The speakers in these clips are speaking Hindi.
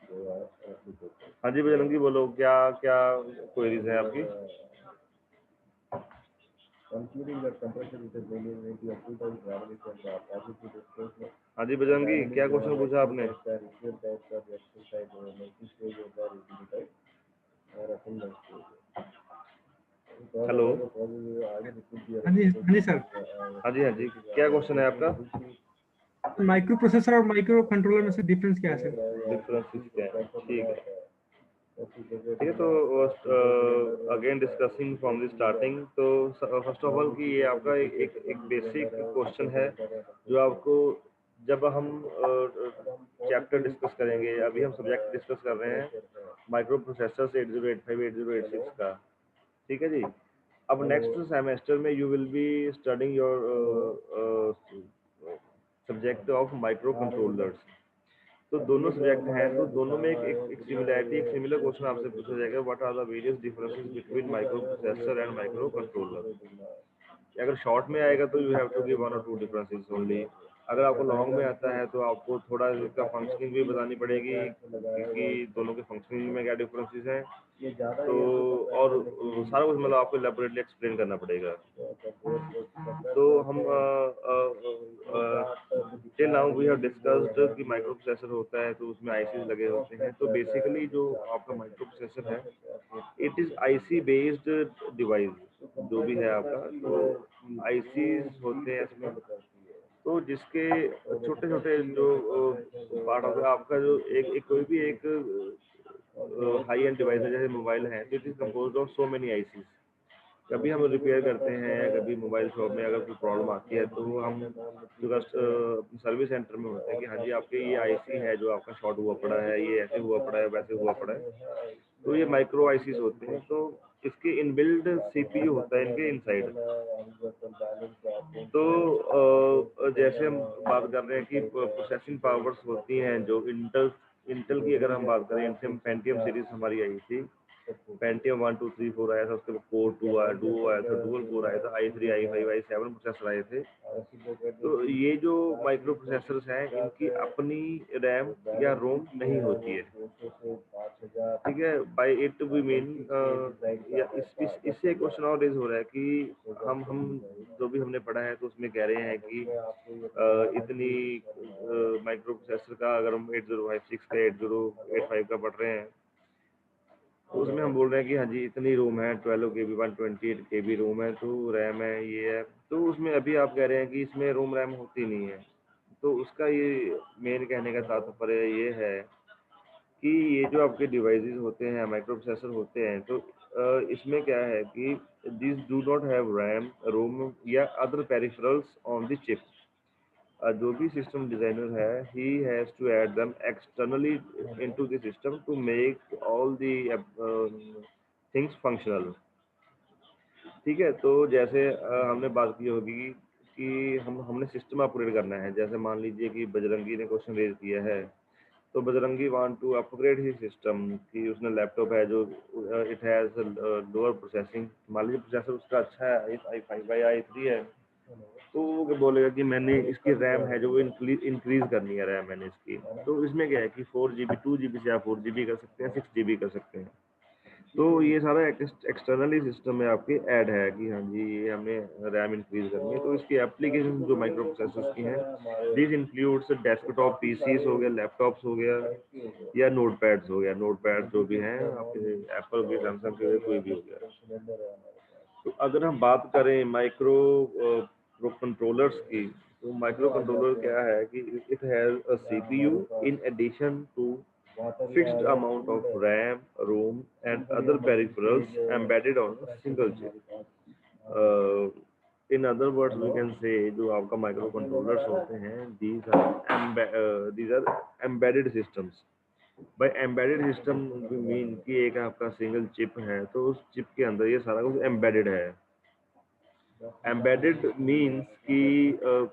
हाँ जी बजरंगी, बोलो क्या क्या क्वेरीज है आपकी? हाँ जी बजरंगी, क्या क्वेश्चन पूछा आपने? हेलो। हाँ जी सर। हाँ जी, क्या क्वेश्चन है आपका? माइक्रो प्रोसेसर और माइक्रो कंट्रोलर में से डिफरेंस क्या है सर? डिफरेंसेस क्या है? ठीक है, ठीक है। तो again discussing from the starting, तो फर्स्ट ऑफ ऑल कि ये आपका एक बेसिक क्वेश्चन है जो आपको, जब हम चैप्टर डिस्कस करेंगे, अभी हम सब्जेक्ट डिस्कस कर रहे हैं माइक्रो प्रोसेसर्स 8085 8086 का, ठीक है जी। अब नेक्स्ट सेमेस्टर में you will be studying your subject of micro controllers. तो दोनों सब्जेक्ट हैं, तो दोनों में एक सिमिलरिटी, एक सिमिलर क्वेश्चन आपसे पूछा जाएगा, what are the various differences between micro processor and micro controller. अगर शॉर्ट में आएगा तो यू हैव टू गिव 1 और 2 डिफरेंसेस ओनली। अगर आपको लॉन्ग में आता है तो आपको थोड़ा इसका फंक्शनिंग भी बतानी पड़ेगी कि दोनों के फंक्शनिंग में क्या डिफरेंसेस हैं, तो और सारा कुछ मतलब आपको इलेबोरेटली एक्सप्लेन करना पड़ेगा। तो हम till now we have discussed कि माइक्रो प्रोसेसर होता है तो उसमें आईसीज लगे होते हैं। तो बेसिकली जो आपका माइक्रो प्रोसेसर है, it is IC based device जो भी है आपका। तो आईसीज होते हैं इसमें, तो जिसके छोटे छोटे जो पार्ट ऑफ आपका जो एक कोई भी एक हाई एंड डिवाइस है, जैसे मोबाइल है, तो it is compose of so many ICs. कभी हम रिपेयर करते हैं, कभी मोबाइल शॉप में अगर कोई प्रॉब्लम आती है तो हम जो सर्विस सेंटर में होते हैं कि हाँ जी आपके ये आईसी है जो आपका शॉर्ट हुआ पड़ा है, ये ऐसे हुआ पड़ा है, वैसे हुआ पड़ा है। तो ये माइक्रो आईसीज होते हैं। तो इसके इनबिल्ड सीपीयू होता है इनके इनसाइड। तो जैसे हम बात कर रहे हैं कि प्रोसेसिंग पावर्स होती हैं जो इंटेल इंटेल की अगर हम बात करें, इंटेल पेंटियम सीरीज हमारी आई थी, पेंटियम 1 2 3 4 आया था, उसके बाद कोर 2 आया, डुओ आया था, डुअल कोर आया था, i3 i5 i7 प्रोसेसर आए थे। तो ये जो माइक्रो प्रोसेसर्स हैं, इनकी अपनी रैम या रोम नहीं होती है, ठीक है। बाय इट वी मीन, या इससे एक क्वेश्चन और रेज हो रहा है कि हम जो भी हमने पढ़ा है तो उसमें कह रहे हैं कि इतनी माइक्रो प्रोसेसर का, अगर हम 8056 का 8085 का पढ़ रहे हैं, तो उसमें हम बोल रहे हैं कि हाँ जी इतनी रोम है, 12 KB 128 KB रोम है, तो रैम है, ये है। तो उसमें अभी आप कह रहे हैं कि इसमें रोम रैम होती नहीं है। तो उसका ये मेन कहने का तात्पर्य ये है कि ये जो आपके डिवाइसेस होते हैं, माइक्रो प्रोसेसर होते हैं, तो इसमें क्या है कि this do not have RAM, ROM या other peripherals on the chip. जो भी सिस्टम डिजाइनर है, he has to add them externally into the system to make all the things functional, ठीक है। तो जैसे हमने बात की होगी कि हमने सिस्टम अपग्रेड करना है। जैसे मान लीजिए कि बजरंगी ने क्वेश्चन रेज किया है, तो Bajrangi want to upgrade he system, कि उसने लैपटॉप है जो इट हैज लोअर प्रोसेसिंग, मान लीजिए प्रोसेसर उसका अच्छा है, i5 i3 है, तो वो बोलेगा कि मैंने इसकी रैम है जो वो इंक्रीज करनी है, रैम मैंने इसकी। तो इसमें क्या है कि 4 GB 2 GB से आप 4 GB कर सकते हैं, 6 GB कर सकते हैं। तो ये सारा एक्सटर्नली सिस्टम में आपके ऐड है कि हाँ जी ये हमने रैम इंक्रीज करनी है। तो इसकी एप्लीकेशन जो माइक्रो प्रोसेसर्स की हैं, दिस इंक्लूड्स डेस्कटॉप पीसीस हो गया, लैपटॉप्स हो गया, या नोट पैड्स हो गया। नोट पैड जो भी हैं आपके एप्पल के, सैमसंग के, कोई भी हो गया। तो अगर हम बात करें माइक्रो कंट्रोलर्स की, तो माइक्रो कंट्रोलर क्या है कि it has a CPU in addition to fixed amount of RAM, ROM, and other peripherals embedded on a single chip. Uh, in other words, we can say जो आपका माइक्रो कंट्रोलर्स होते हैं, these are embedded systems. By embedded system we mean कि एक आपका सिंगल चिप है, तो उस चिप के अंदर ये सारा कुछ एम्बेडेड है। एम्बेडेड मीन्स कि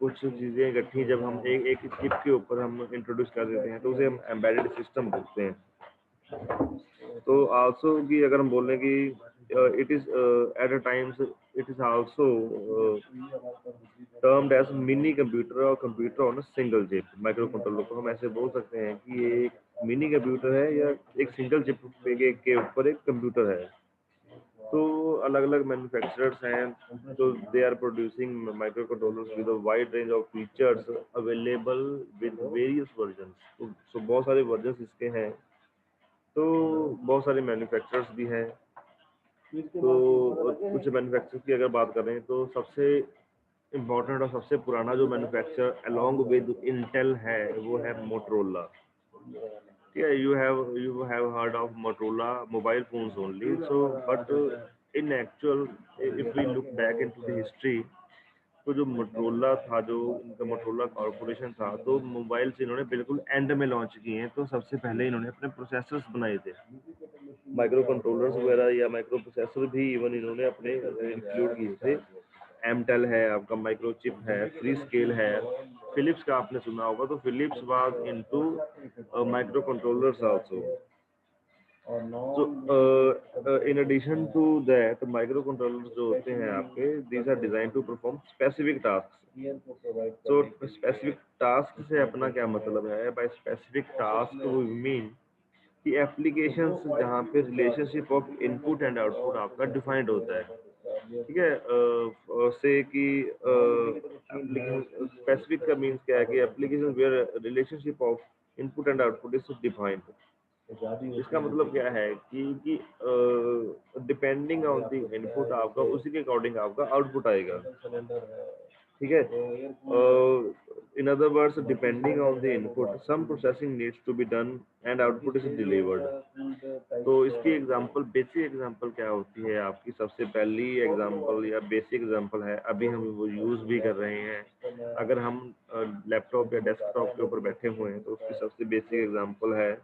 कुछ चीज़ें इकट्ठी जब हम एक एक चिप के ऊपर हम इंट्रोड्यूस कर देते हैं तो उसे हम एम्बेडेड सिस्टम बोलते हैं। तो आल्सो कि अगर हम बोल रहे हैं कि it is at a times it is also termed as mini computer और computer on a single chip. Microcontroller को हम ऐसे बोल सकते हैं कि ये एक मिनी कंप्यूटर है या एक सिंगल चिप के ऊपर एक कंप्यूटर है। तो अलग अलग मैन्युफैक्चरर्स हैं, तो they are producing micro controllers with a wide range of features available with various versions. तो बहुत सारे वर्जन्स इसके हैं, तो बहुत सारे मैन्युफैक्चरर्स भी हैं। तो कुछ मैन्युफैक्चरर्स की अगर बात करें तो सबसे इम्पोर्टेंट और सबसे पुराना जो मैन्युफैक्चरर अलोंग विद इंटेल है वो है Motorola. Yeah, you have heard of Motorola mobile phones only. So, but in actual, if we look back into the history, तो जो मोटरोला था, जो इनका मोटरोला कॉर्पोरेशन था, तो मोबाइल्स इन्होंने बिल्कुल एंड में लॉन्च किए हैं। तो सबसे पहले इन्होंने अपने प्रोसेसर्स बनाए थे, माइक्रो कंट्रोलर्स वगैरह या माइक्रो प्रोसेसर भी इवन इन्होंने अपने इंक्लूड किए थे। एमटेल है आपका, माइक्रोचिप है, फ्री स्केल है, फिलिप्स का आपने सुना होगा, तो Philips was into micro controllers also. So, in addition to that, micro controllers जो होते हैं आपके, these are designed to perform specific tasks. So, specific task से अपना क्या मतलब है? By specific task we mean कि एप्लीकेशंस जहाँ पे relationship of input and output आपका डिफाइंड होता है, ठीक है। से कि स्पेसिफिक का मीन्स क्या है कि application where relationship of input and output is defined. इसका मतलब क्या है कि डिपेंडिंग ऑन द इनपुट आपका उसी के अकॉर्डिंग आपका आउटपुट आएगा, ठीक है। In other words, depending on the input some processing needs to be done and output is delivered. तो इसकी एग्जांपल, बेसिक एग्जांपल क्या होती है आपकी? सबसे पहली एग्जांपल या बेसिक एग्जांपल है, अभी हम वो यूज भी कर रहे हैं। अगर हम लैपटॉप या डेस्कटॉप के ऊपर बैठे हुए हैं तो उसकी सबसे बेसिक एग्जांपल है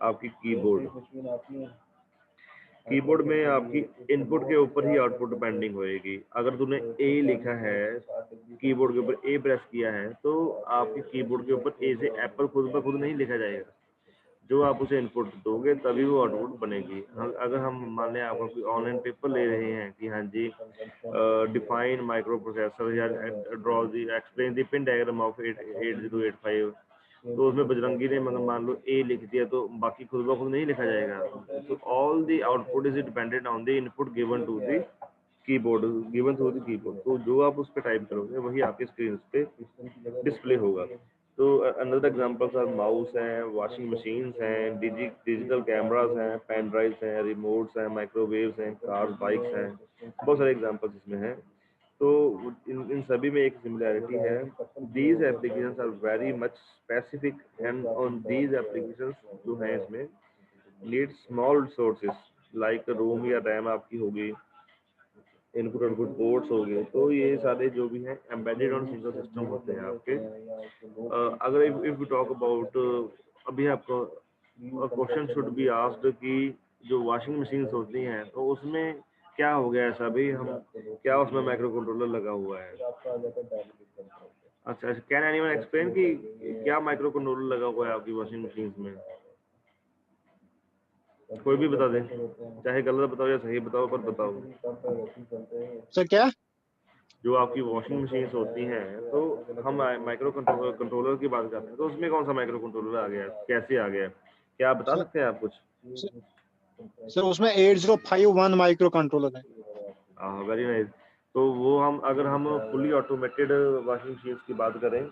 आपकी कीबोर्ड। कीबोर्ड में आपकी इनपुट के ऊपर ही आउटपुट पेंडिंग होएगी। अगर तूने ए लिखा है, कीबोर्ड के ऊपर ए प्रेस किया है, तो आपके कीबोर्ड के ऊपर ए से एप्पल खुद ब खुद नहीं लिखा जाएगा। जो आप उसे इनपुट दोगे तभी वो आउटपुट बनेगी। अगर हम मान लें आपका कोई ऑनलाइन पेपर ले रहे हैं कि हाँ जी, डिफाइन माइक्रो प्रोसेसर या draw the explain the pin diagram of 8085, तो उसमें बजरंगी ने मगर मान लो ए लिख दिया तो बाकी खुद ब खुद नहीं लिखा जाएगा। तो all the output is dependent on the input given to the keyboard, given through the keyboard. तो जो आप उस पर टाइप करोगे वही आपकी स्क्रीन पे डिस्प्ले होगा। तो अनदर एग्जांपल्स आर माउस हैं, वॉशिंग मशीन्स हैं, डिजिटल कैमरास हैं, पेन ड्राइव्स हैं, रिमोट्स हैं, माइक्रोवेव्स हैं, कार्स, बाइक्स हैं, बहुत सारे एग्जांपल्स इसमें हैं। तो इन सभी में एक सिमिलैरिटी है, these applications are very much specific and on these applications जो हैं इसमें need small resources like ROM या रैम आपकी होगी, इनपुट आउटपुट पोर्ट्स हो गए। तो ये सारे जो भी हैं एम्बेडेड ऑन सिंगल सिस्टम होते हैं आपके। अगर इफ वी टॉक अबाउट, अभी आपको क्वेश्चन शुड बी आस्क्ड कि जो वॉशिंग मशीन्स होती हैं तो उसमें क्या हो गया ऐसा भी, हम क्या उसमें माइक्रो कंट्रोलर लगा हुआ है? अच्छा, कैन एनीवन एक्सप्लेन कि क्या माइक्रो कंट्रोलर लगा हुआ है आपकी वॉशिंग मशीन्स में? कोई भी बता दे, चाहे गलत बताओ या सही बताओ, पर बताओ। सर क्या? जो आपकी वॉशिंग मशीन्स होती हैं, तो हम माइक्रो कंट्रोलर की बात करते हैं, तो उसमें कौन सा माइक्रो कंट्रोलर आ गया, कैसे आ गया, क्या आप बता सकते हैं आप कुछ? सर उसमें 8051 माइक्रो कंट्रोलर है। हाँ, वेरी नाइस। तो वो अगर हम फुली ऑटोमेटेड वॉशिंग मशीन्स की बात करें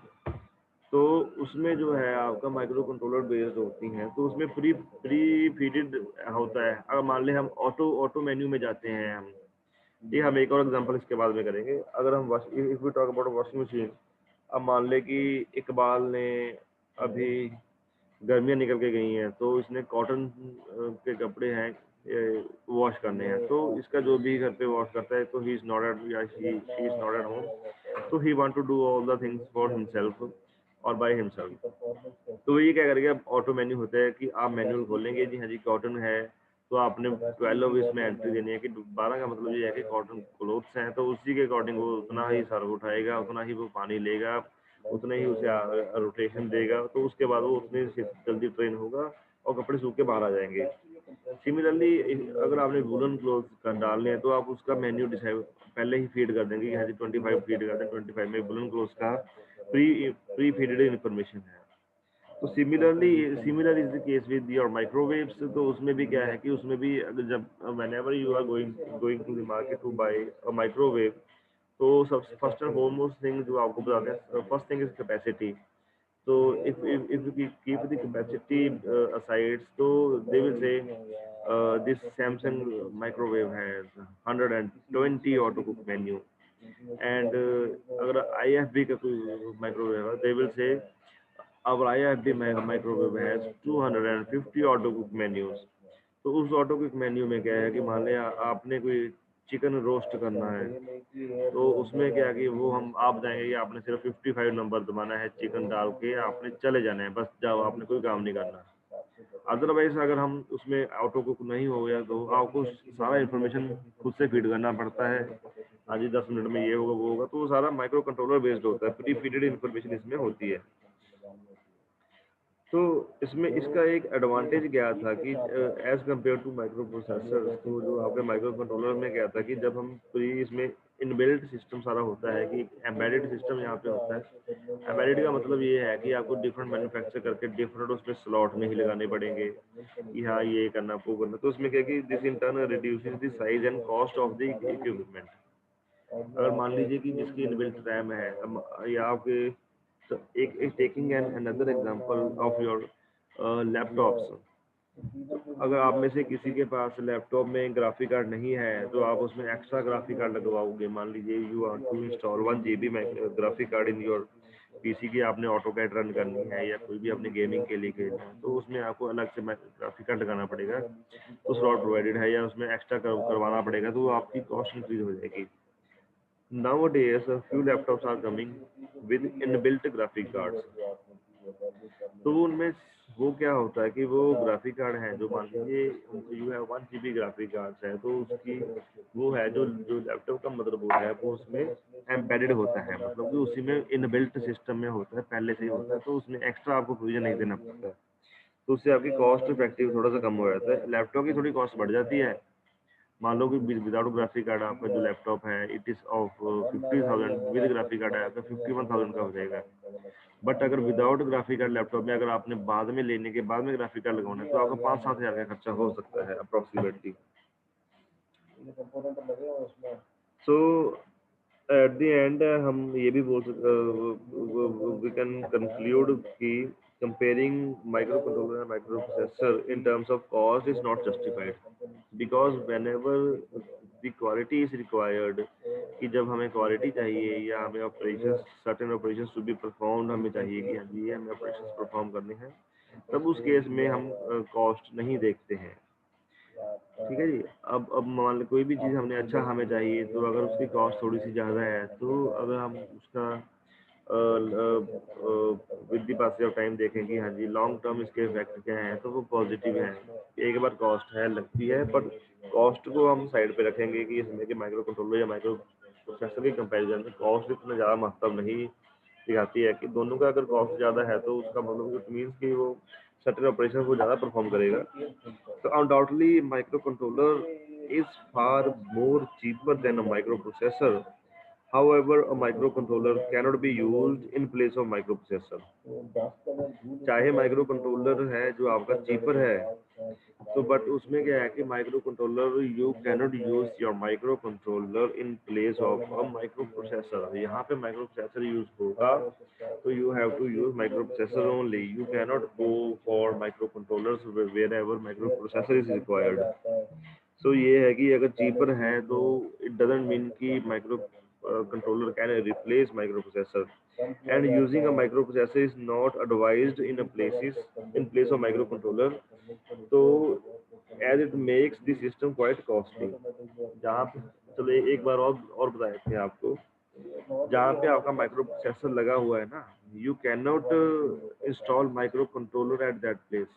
तो उसमें जो है आपका माइक्रो कंट्रोलर बेस्ड होती हैं, तो उसमें प्री फीडेड होता है। अगर मान लें हम ऑटो मेन्यू में जाते हैं ये हम एक और एग्जांपल इसके बाद में करेंगे। अगर हम if we talk about washing machine, अब मान लें कि इकबाल ने अभी गर्मियाँ निकल के गई हैं तो इसने कॉटन के कपड़े हैं वॉश करने हैं, तो इसका जो भी घर पे वॉश करता है तो ही इज नॉट एट या she is not at home, तो he want to do all the things for himself और बाय हिमसेल्फ। तो ये क्या करेगा, ऑटो मेन्यू होता है कि आप मैनुअल खोलेंगे, जी हाँ जी कॉटन है, तो आपने 12 इसमें एंट्री देनी है कि 12 का मतलब ये है कि कॉटन क्लोथ्स हैं, तो उसी के अकॉर्डिंग वो उतना ही सर्व उठाएगा, उतना ही वो पानी लेगा, उतना ही उसे रोटेशन देगा, तो उसके बाद वो उतनी जल्दी ट्रेन होगा और कपड़े सूख के बाहर आ जाएंगे। सिमिलरली अगर आपने वुलन क्लोथ डालने हैं तो आप उसका मेन्यू डिसाइड पहले ही फीड कर देंगे कि हाँ जी 25 फीड कर दें, 25 में वुलन क्लोथ का प्री फीडेड इन्फॉर्मेशन है। तो similar is the case with your microwaves. तो उसमें भी क्या है कि उसमें भी अगर जब whenever you are going to the market to buy a microwave, तो सब फर्स्ट एंड फॉरमोस्ट थिंग जो आपको बताते हैं, first thing is capacity. So if we keep the capacity aside, so they will say this Samsung microwave has 120 auto cook menu, and अगर IFB का कोई microwave है, they will say our IFB microwave has 250 auto cook menus। तो उस ऑटो कुक मेन्यू में क्या है कि मान लिया आपने कोई चिकन रोस्ट करना है, तो उसमें क्या है कि वो हम आप जाएंगे कि आपने सिर्फ 55 नंबर दबाना है, चिकन डाल के आपने चले जाना है, बस जाओ, आपने कोई काम नहीं करना। अदरवाइज अगर हम उसमें ऑटो कुक नहीं हो गया तो आपको सारा इन्फॉर्मेशन खुद से फीड करना पड़ता है। हाँ जी 10 मिनट में ये होगा वो होगा, तो वो सारा माइक्रो कंट्रोलर बेस्ड होता है, प्री फीडेड इन्फॉर्मेशन इसमें होती है। तो इसमें इसका एक एडवांटेज क्या था कि as compare to micro processor, तो जो आपके माइक्रो कंट्रोलर में क्या था कि जब हम प्री इसमें इनबिल्ट सिस्टम सारा होता है कि एम्बेडेड सिस्टम यहाँ पे होता है। एम्बेडेड का मतलब ये है कि आपको डिफरेंट मैन्युफैक्चर करके डिफरेंट उसमें स्लॉट नहीं लगाने पड़ेंगे कि हाँ ये करना वो करना। तो उसमें क्या कि this in turn reduces the size and cost of the equipment. अगर मान लीजिए कि जिसकी इनबिल्ट रैम है या आपके, so taking another example of your laptops, अगर आप में से किसी के पास लैपटॉप में ग्राफिक कार्ड नहीं है तो आप उसमें एक्स्ट्रा ग्राफिक कार्ड लगवाओगे। मान लीजिए you want to install 1 GB graphic card in your PC की, आपने ऑटो कैड रन करनी है या कोई भी अपने गेमिंग के लिए खेलना है, तो उसमें आपको अलग से ग्राफिक कार्ड लगाना पड़ेगा। तो स्लॉट प्रोवाइडेड है या उसमें एक्स्ट्रा करवाना पड़ेगा, तो आपकी कॉस्ट इंक्रीज हो जाएगी। Nowadays, a few laptops are coming with inbuilt graphic cards। तो वो उनमें वो क्या होता है कि वो ग्राफिक कार्ड है, जो मान लीजिए you have 1 GB graphic card है, तो उसकी वो है जो जो लैपटॉप का मदरबोर्ड है वो उसमें एम्बेडेड होता है, मतलब कि उसी में इनबिल्ट सिस्टम में होता है, पहले से ही होता है, तो उसमें एक्स्ट्रा आपको प्रोविजन नहीं देना पड़ता है। तो उससे आपकी कॉस्ट इफेक्टिव थोड़ा सा कम हो जाता है। लैपटॉप की थोड़ी कॉस्ट बढ़ जाती है। मान लो कि विदाउट ग्राफिक कार्ड आपका जो लैपटॉप है it is of 50,000, with graphic card है आपका 51,000 का हो जाएगा। बट अगर विदाउट ग्राफिक कार्ड लैपटॉप में अगर आपने बाद में लेने के बाद में ग्राफिक कार्ड लगवाना है तो आपका 5-7 हज़ार का खर्चा हो सकता है approximately. So at the end हम ये भी बोल सकते, वी कैन कंक्लूड कि comparing microcontroller and microprocessor in terms of cost is not justified, because whenever the quality is required, कि जब हमें क्वालिटी चाहिए या हमें operation certain operations to be performed हमें चाहिए कि हाँ जी ये हमें ऑपरेशंस परफॉर्म करने हैं, तब उस केस में हम कॉस्ट नहीं देखते हैं। ठीक है जी। अब मान लो कोई भी चीज़ हमने अच्छा हमें चाहिए, तो अगर उसकी कॉस्ट थोड़ी सी ज़्यादा है, तो अगर हम उसका with the passage of time देखें कि हाँ जी लॉन्ग टर्म इसके इफेक्ट क्या हैं, तो वो पॉजिटिव हैं। एक बार कॉस्ट है लगती है, बट कॉस्ट को हम साइड पे रखेंगे कि इसमें कि माइक्रो कंट्रोलर या माइक्रो प्रोसेसर के कंपैरिजन में कॉस्ट इतना ज़्यादा महत्व नहीं दिखाती है। कि दोनों का अगर कॉस्ट ज़्यादा है तो उसका मतलब इट मीन्स कि वो सर्टेन ऑपरेशन को ज़्यादा परफॉर्म करेगा। So undoubtedly, microcontroller is far more cheaper than a microprocessor. However, a microcontroller cannot be used in place of microprocessor. चाहे माइक्रो कंट्रोलर है जो आपका चीपर है, तो बट उसमें क्या है कि microcontroller you cannot use your microcontroller in place of a microprocessor. यहाँ पे माइक्रो प्रोसेसर यूज होगा तो you have to use microprocessor only, you cannot go for microcontrollers wherever microprocessor is required. So ये है कि अगर चीपर है तो इट डजंट मीन कि micro controller can replace microprocessor, and using a microprocessor is not advised in place of microcontroller, so as it makes the system quite costly। जहाँ पे चलो एक बार और बता देते हैं आपको, जहाँ पे आपका माइक्रो प्रोसेसर लगा हुआ है ना, you can not install micro controller at that place.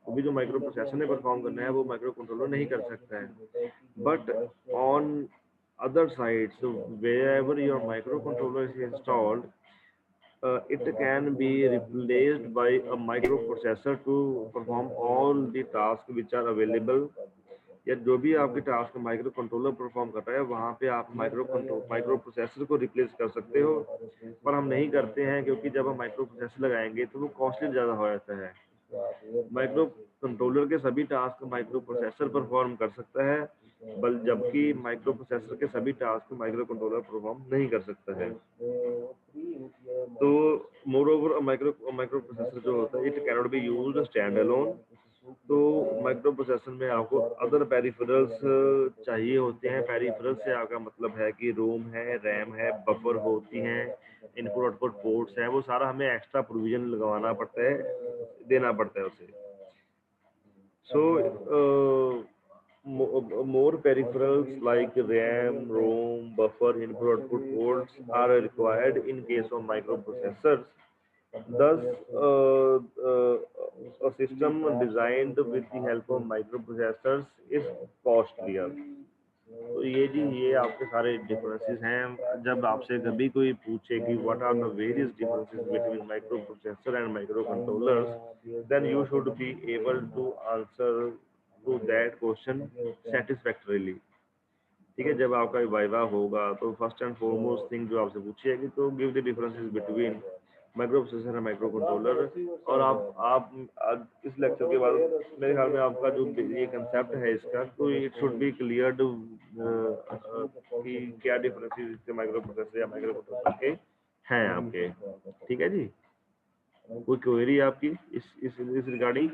वो भी जो माइक्रो प्रोसेसर ने परफॉर्म करना है वो माइक्रो कंट्रोलर नहीं कर सकता है। But on other sides, so wherever your microcontroller is installed, it can be replaced by a microprocessor to perform all the tasks which are available या जो भी आपके टास्क माइक्रो कंट्रोलर परफॉर्म कर रहा है वहाँ पे आप माइक्रो प्रोसेसर को रिप्लेस कर सकते हो, पर हम नहीं करते हैं क्योंकि जब हम माइक्रो प्रोसेसर लगाएंगे तो वो कॉस्टली ज़्यादा हो जाता है। माइक्रो कंट्रोलर के सभी टास्क माइक्रो प्रोसेसर परफॉर्म कर सकता है, जबकि माइक्रो प्रोसेसर के सभी टास्क माइक्रो कंट्रोलर परफॉर्म नहीं कर सकता है। तो मोर ओवर माइक्रो प्रोसेसर जो होता है it can not be used stand alone. तो माइक्रो प्रोसेसर में आपको अदर पेरिफेरल्स चाहिए होते हैं। पेरिफेरल्स से आपका मतलब है कि रोम है, रैम है, बफर होती हैं, इनपुट आउटपुट पोर्ट्स हैं, वो सारा हमें एक्स्ट्रा प्रोविजन लगवाना पड़ता है, देना पड़ता है उसे। So, more peripherals like RAM, ROM, buffer, input-output ports are required in case of microprocessors. Thus, a system designed with the help of microprocessors is costlier. तो ये आपके सारे डिफरेंसेस हैं। जब आपसे कभी कोई पूछे कि what are the various differences between micro processor and microcontrollers, then you should be able to answer to that question satisfactorily. ठीक है, जब आपका वाइवा होगा तो फर्स्ट एंड फॉरमोस्ट थिंग जो आपसे पूछी जाएगी तो give the differences between micro processor and micro controller. और आप इस लेक्चर के बाद मेरे ख्याल में आपका जो ये कंसेप्ट है इसका, तो इट शुड बी क्लियर्ड कि क्या डिफरेंसेस इसके माइक्रो प्रोसेसर या माइक्रो कंट्रोलर के हैं आपके। ठीक है जी, कोई क्वेरी आपकी इस रिगार्डिंग?